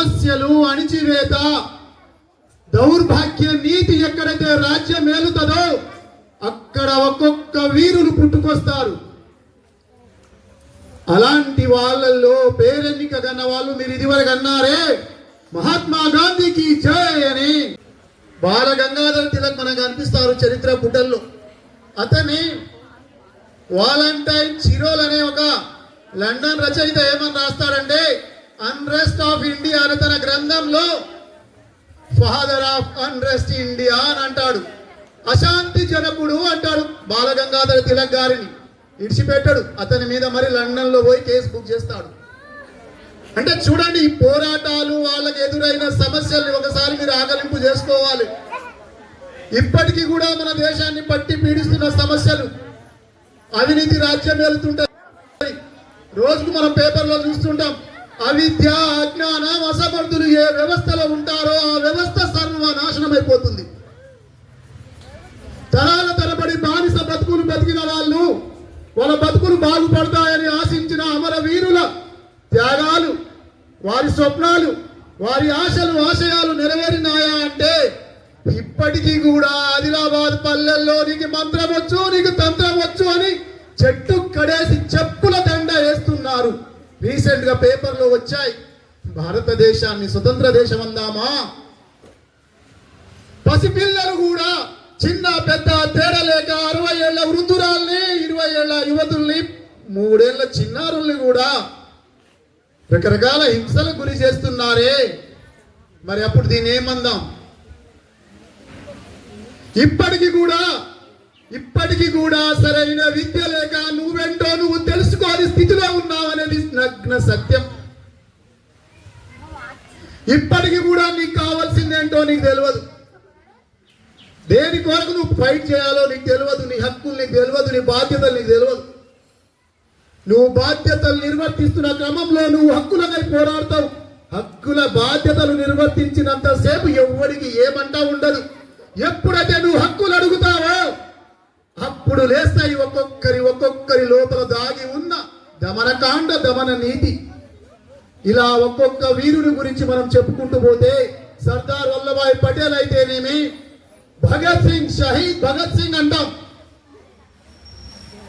సమస్యలు, అణిచివేత, దౌర్భాగ్య నీతి ఎక్కడైతే రాజ్యం ఏలుతుందో అక్కడ ఒక్కొక్క వీరులు పుట్టుకొస్తారు. అలాంటి వాళ్ళల్లో పేరెన్నిక కన్న వాళ్ళు మీరు ఇదివరకు అన్నారే మహాత్మా గాంధీకి జై అని. బాల గంగాధర తిలక్ మనకు కనిపిస్తారు చరిత్ర పుటల్లో. అతని వాలంటైన్ చిరోల్ అనే ఒక లండన్ రచయిత ఏమని రాస్తాడంటే అన్రెస్ట్ ఆఫ్ ఇండియా అనే తన గ్రంథంలో ఫాదర్ ఆఫ్ అన్రెస్ట్ ఇండియా అని అంటాడు. అశాంతి జనకుడు అంటాడు బాల గంగాధర తిలక్ గారిని. ఇడిచిపెట్టాడు. అతని మీద మరి లండన్ లో పోయి కేసు బుక్ చేస్తాడు. అంటే చూడండి, ఈ పోరాటాలు, వాళ్ళకి ఎదురైన సమస్యల్ని ఒకసారి మీరు ఆకలింపు చేసుకోవాలి. ఇప్పటికీ కూడా మన దేశాన్ని పట్టి పీడిస్తున్న సమస్యలు, అవినీతి రాజ్యం వెళ్తుంటాయి. రోజుకు మనం పేపర్లో చూస్తుంటాం. అవిద్య, అజ్ఞానం, అసమర్థులు ఏ వ్యవస్థలో ఉంటారో ఆ వ్యవస్థ సర్వనాశనం అయిపోతుంది. తరాల తరబడి బానిస బతుకులు బతికిన వాళ్ళు, వాళ్ళ బతుకులు బాగుపడతాయని ఆశించిన అమరవీరుల త్యాగాలు, వారి స్వప్నాలు, వారి ఆశలు, ఆశయాలు నెరవేరినాయా అంటే ఇప్పటికీ కూడా ఆదిలాబాద్ పల్లెల్లో నీకు మంత్రం వచ్చు, నీకు తంత్రం వచ్చు అని చెట్టు కడేసి చెప్పుల దండ వేస్తున్నారు. రీసెంట్ గా పేపర్లో వచ్చాయి. భారతదేశాన్ని స్వతంత్ర దేశం అందామా, పసిపిల్లలు కూడా చిన్న పెద్ద తేడా లేక 60 ఏళ్ల వృద్ధురాల్ని, 20 ఏళ్ల యువతుల్ని, 3 ఏళ్ల చిన్నారుల్ని కూడా రకరకాల హింసలకు గురి చేస్తున్నారే. మరి అప్పుడు దీన్ని ఏమందాం? ఇప్పటికీ కూడా సరైన విద్య లేక నువ్వేంటో నువ్వు తెలుసుకోని స్థితిలో ఉన్నావు అనేది నగ్న సత్యం. ఇప్పటికీ కూడా నీకు కావాల్సిందేంటో నీకు తెలియదు. దేని కొరకు నువ్వు ఫైట్ చేయాలో నీకు తెలియదు. నీ హక్కులు నీకు తెలియదు. నీ బాధ్యతలు నీకు తెలియదు. నువ్వు బాధ్యతలు నిర్వర్తిస్తున్న క్రమంలో నువ్వు హక్కులకై పోరాడతావు. హక్కుల బాధ్యతలు నిర్వర్తించినంతసేపు ఎవరికి ఏమంటా ఉండదు. ఎప్పుడైతే నువ్వు హక్కులు అడుగుతావో అప్పుడు లేస్తాయి ఒక్కొక్కరి లోపల దాగి ఉన్న దమనకాండ, దమన నీతి. ఇలా ఒక్కొక్క వీరుని గురించి మనం చెప్పుకుంటూ పోతే సర్దార్ వల్లభాయ్ పటేల్ అయితేనేమి, భగత్ సింగ్, షహీద్ భగత్ సింగ్ అంటాం.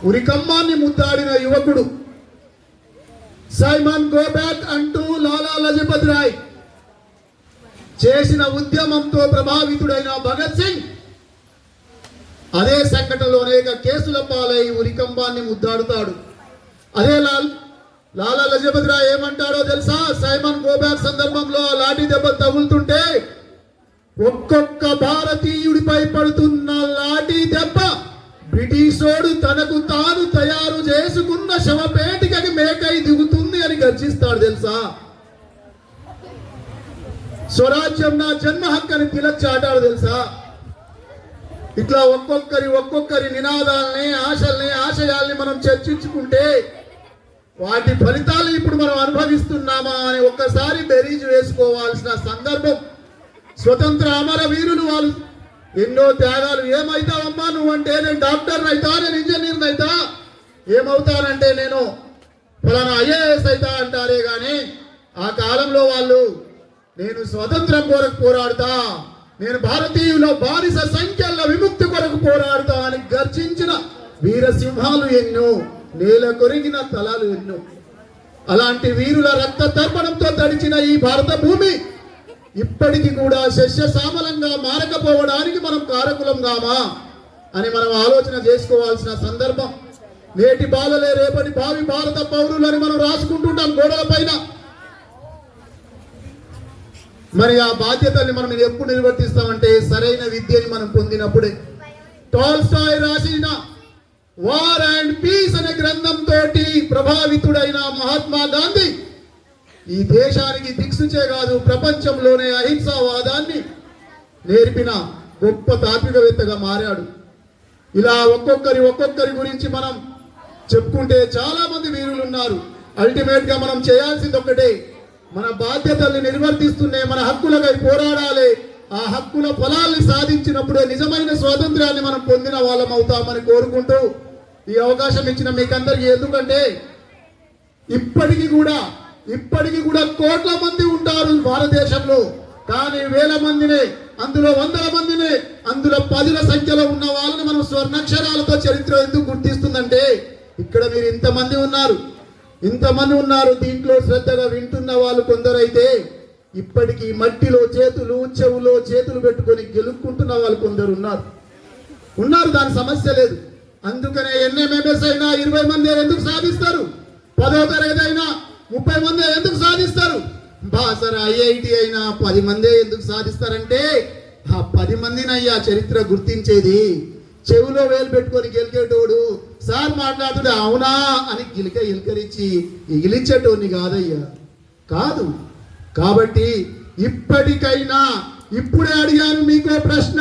ఉరికమ్మాన్ని ముద్దాడిన యువకుడు. సైమన్ గో బ్యాక్ అంటూ లాలా లజపత్ రాయ్ చేసిన ఉద్యమంతో ప్రభావితుడైన భగత్ సింగ్ అదే సంఘటనలో అనేక కేసుల పాలై ఉరికంబాన్ని ముద్దాడుతాడు. అదే లాలా లజపత్ రాయ్ ఏమంటాడో తెలుసా? సైమన్ గో బ్యాక్ సందర్భంలో లాఠీ దెబ్బలు తగులుతుంటే ఒక్కొక్క భారతీయుడిపై పడుతున్న లాఠీ దెబ్బ బ్రిటిషోడు తనకు తాను తయారు చేసుకున్న శవపేటికకి మేకై దిగుతుంది అని గర్జిస్తాడు తెలుసా? స్వరాజ్యం నా జన్మ హక్కు అని తిలక్ చాటాడు తెలుసా? ఇట్లా ఒక్కొక్కరి నినాదాలని, ఆశల్ని, ఆశయాల్ని మనం చర్చించుకుంటే వాటి ఫలితాలు ఇప్పుడు మనం అనుభవిస్తున్నామా అని ఒక్కసారి బెరీజు వేసుకోవాల్సిన సందర్భం. స్వతంత్ర అమర వీరులు వాళ్ళు ఎన్నో త్యాగాలు. ఏమైతావమ్మా నువ్వంటే నేను డాక్టర్ అయితా, నేను ఇంజనీర్ అయితా, ఏమవుతానంటే నేను ఫలానా IAS అయితా అంటారే గాని ఆ కాలంలో వాళ్ళు నేను స్వతంత్రం కొరకు పోరాడుతా, నేను భారతీయుల బానిస సంఖ్యల విముక్తి కొరకు పోరాడుతా అని గర్జించిన వీరసింహాలు ఎన్నో, నేల కొరిగిన తలాలు ఎన్నో. అలాంటి వీరుల రక్త తర్పణంతో తడిచిన ఈ భారత భూమి ఇప్పటికీ కూడా సస్యశ్యామలంగా మారకపోవడానికి మనం కారకులం కామా అని మనం ఆలోచన చేసుకోవాల్సిన సందర్భం. నేటి బాలలే రేపటి భావి భారత పౌరులని మనం రాసుకుంటుంటాం గోడల పైన. మరి ఆ బాధ్యతల్ని మనం ఎప్పుడు నిర్వర్తిస్తామంటే సరైన విద్యని మనం పొందినప్పుడే. టాల్స్టాయ్ రాసిన వార్ అండ్ పీస్ అనే గ్రంథంతో ప్రభావితుడైన మహాత్మా గాంధీ ఈ దేశానికి దిక్సూచే కాదు, ప్రపంచంలోనే అహింసావాదాన్ని నేర్పిన గొప్ప తాత్వికవేత్తగా మారాడు. ఇలా ఒక్కొక్కరి గురించి మనం చెప్పుకుంటే చాలా మంది వీరులు ఉన్నారు. అల్టిమేట్ గా మనం చేయాల్సింది ఒక్కటే, మన బాధ్యతల్ని నిర్వర్తిస్తూనే మన హక్కులకై పోరాడాలి. ఆ హక్కుల ఫలాల్ని సాధించినప్పుడే నిజమైన స్వాతంత్ర్యాన్ని మనం పొందిన వాళ్ళం అవుతామని కోరుకుంటూ ఈ అవకాశం ఇచ్చిన మీకందరికీ, ఎందుకంటే ఇప్పటికీ కూడా ఇప్పటికి కూడా కోట్ల మంది ఉంటారు భారతదేశంలో. కానీ వేల మందిని, అందులో వందల మందిని, అందులో పదుల సంఖ్యలో ఉన్న వాళ్ళని మనం స్వర్ణాక్షరాలతో చరిత్ర ఎందుకు గుర్తిస్తుందంటే ఇక్కడ మీరు ఇంతమంది ఉన్నారు. దీంట్లో శ్రద్ధగా వింటున్న వాళ్ళు కొందరైతే ఇప్పటికీ మట్టిలో చేతులు, చెవులో చేతులు పెట్టుకొని గెలుపుకుంటున్న వాళ్ళు కొందరు ఉన్నారు. దాని సమస్య లేదు. అందుకనే ఎన్ఎంఎంఎస్ అయినా 20 మంది ఎందుకు సాధిస్తారు, 10వ తరగతి అయినా 30 మంది ఎందుకు సాధిస్తారు, బాసర ఐఐటి అయినా 10 మంది ఎందుకు సాధిస్తారంటే ఆ 10 మందిని అయ్యా చరిత్ర గుర్తించేది. చెవులో వేలు పెట్టుకొని గెలికేటోడు సార్ మాట్లాడుతుంటే అవునా అని ఇలకరించి ఇగిలించేటోని కాదు. కాబట్టి ఇప్పటికైనా, ఇప్పుడే అడిగాను మీకో ప్రశ్న,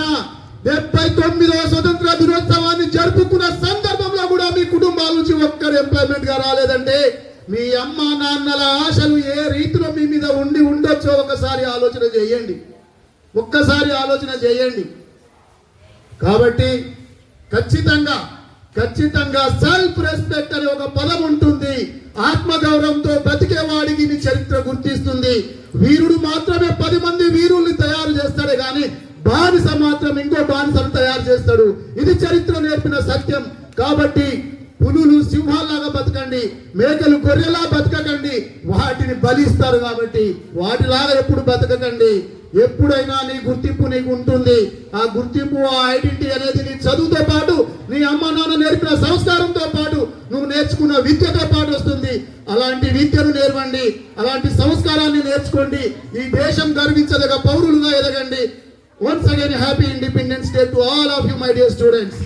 79వ స్వతంత్ర దినోత్సవాన్ని జరుపుకున్న సందర్భంలో కూడా మీ కుటుంబాల నుంచి ఒక్కరు ఎంప్లాయ్మెంట్ గా రాలేదంటే మీ అమ్మ నాన్నల ఆశలు ఏ రీతిలో మీ మీద ఉండొచ్చో ఒక్కసారి ఆలోచన చేయండి. కాబట్టి ఖచ్చితంగా సెల్ఫ్ రెస్పెక్ట్ అనే ఒక పదం ఉంటుంది. ఆత్మగౌరవంతో బ్రతికేవాడికి నీ చరిత్ర గుర్తిస్తుంది. వీరుడు మాత్రమే 10 మంది వీరుల్ని తయారు చేస్తాడే కానీ బానిస మాత్రం ఇంకో బానిసను తయారు చేస్తాడు. ఇది చరిత్ర నేర్పిన సత్యం. కాబట్టి పులులు సింహాల్లాగా బతకండి, మేకలు గొర్రెలా బతకకండి. వాటిని బలిస్తారు కాబట్టి వాటిలాగా ఎప్పుడు బతకకండి. ఎప్పుడైనా నీ గుర్తింపు నీకు ఉంటుంది. ఆ గుర్తింపు, ఆ ఐడెంటిటీ అనేది నీ చదువుతో పాటు, నీ అమ్మ నాన్న నేర్పిన సంస్కారంతో పాటు, నువ్వు నేర్చుకున్న విద్యతో పాటు వస్తుంది. అలాంటి విద్యను నేర్వండి, అలాంటి సంస్కారాన్ని నేర్చుకోండి. ఈ దేశం గర్వించదగ పౌరులుగా ఎదగండి. Once again, happy Independence Day to all of you, my dear students.